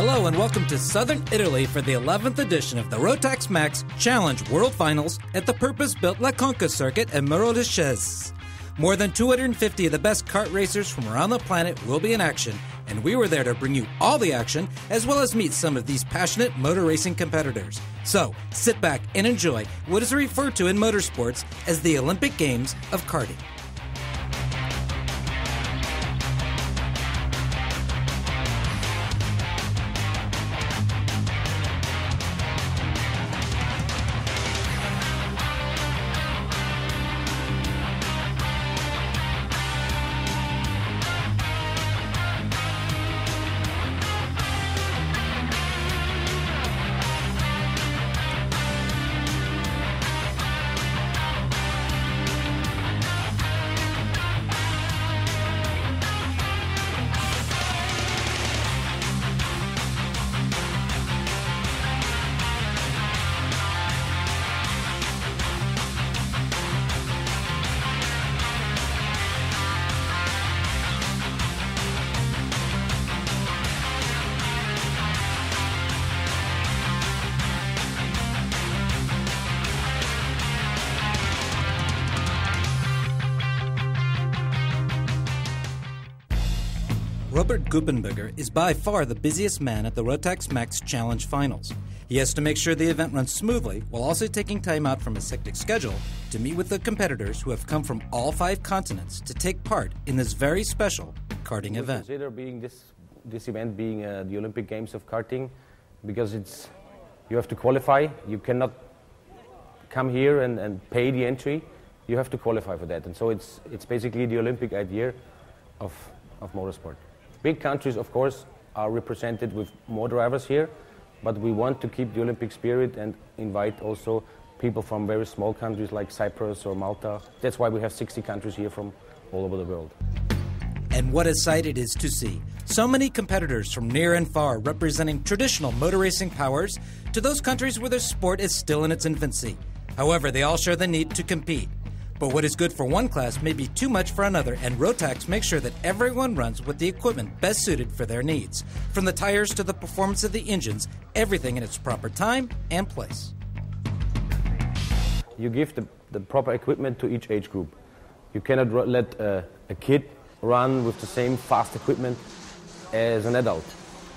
Hello and welcome to Southern Italy for the 11th edition of the Rotax Max Challenge World Finals at the purpose-built La Conca circuit in Rotax. More than 250 of the best kart racers from around the planet will be in action, and we were there to bring you all the action as well as meet some of these passionate motor racing competitors. So, sit back and enjoy what is referred to in motorsports as the Olympic Games of karting. Robert Guppenberger is by far the busiest man at the Rotax Max Challenge Finals. He has to make sure the event runs smoothly while also taking time out from his hectic schedule to meet with the competitors who have come from all 5 continents to take part in this very special karting event. Consider this event being the Olympic Games of karting because you have to qualify. You cannot come here and pay the entry. You have to qualify for that, and so it's basically the Olympic idea of motorsport. Big countries, of course, are represented with more drivers here, but we want to keep the Olympic spirit and invite also people from very small countries like Cyprus or Malta. That's why we have 60 countries here from all over the world. And what a sight it is to see. So many competitors from near and far representing traditional motor racing powers to those countries where their sport is still in its infancy. However, they all share the need to compete. But what is good for one class may be too much for another, and Rotax makes sure that everyone runs with the equipment best suited for their needs. From the tires to the performance of the engines, everything in its proper time and place. You give the proper equipment to each age group. You cannot let a kid run with the same fast equipment as an adult.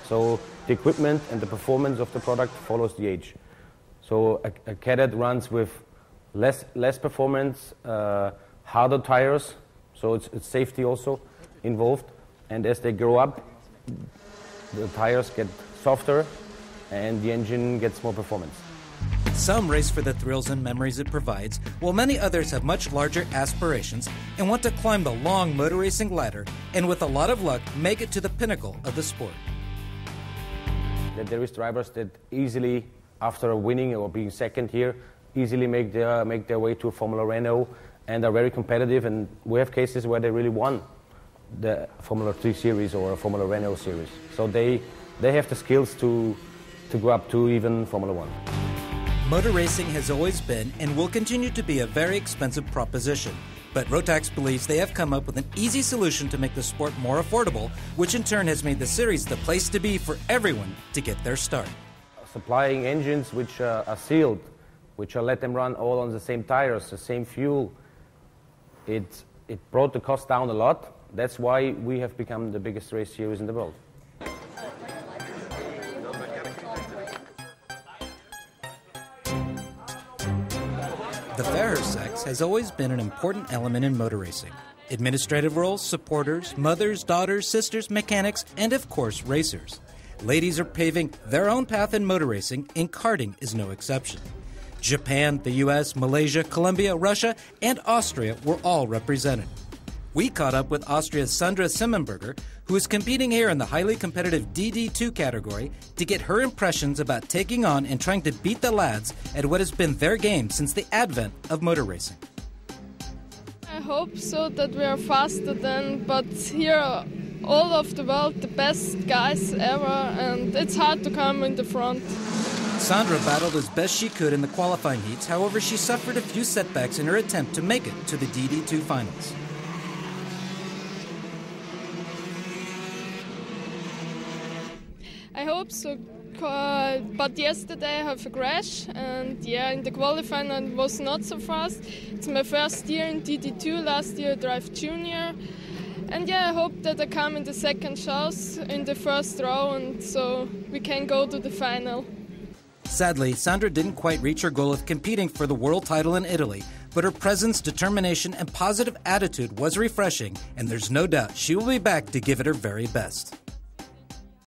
So the equipment and the performance of the product follows the age. So a cadet runs with less performance, harder tires, so it's safety also involved. And as they grow up, the tires get softer and the engine gets more performance. Some race for the thrills and memories it provides, while many others have much larger aspirations and want to climb the long motor racing ladder and with a lot of luck make it to the pinnacle of the sport. There is drivers that easily, after winning or being second here, easily make their way to a Formula Renault and are very competitive, and we have cases where they really won the Formula 3 series or a Formula Renault series. So they have the skills to go up to even Formula 1. Motor racing has always been and will continue to be a very expensive proposition, but Rotax believes they have come up with an easy solution to make the sport more affordable, which in turn has made the series the place to be for everyone to get their start. Supplying engines which are sealed, which let them run all on the same tires, the same fuel. It brought the cost down a lot. That's why we have become the biggest race series in the world. The fairer sex has always been an important element in motor racing. Administrative roles, supporters, mothers, daughters, sisters, mechanics, and of course racers. Ladies are paving their own path in motor racing, and karting is no exception. Japan, the US, Malaysia, Colombia, Russia, and Austria were all represented. We caught up with Austria's Sandra Simmenberger, who is competing here in the highly competitive DD2 category, to get her impressions about taking on and trying to beat the lads at what has been their game since the advent of motor racing. I hope so that we are faster than, but here all of the world, the best guys ever, and it's hard to come in the front. Sandra battled as best she could in the qualifying heats, however she suffered a few setbacks in her attempt to make it to the DD2 finals. I hope so. But yesterday I have a crash, and in the qualifying I was not so fast. It's my first year in DD2. Last year I drove junior, and I hope that I come in the second shows in the first row, and so we can go to the final. Sadly, Sandra didn't quite reach her goal of competing for the world title in Italy, but her presence, determination, and positive attitude was refreshing, and there's no doubt she will be back to give it her very best.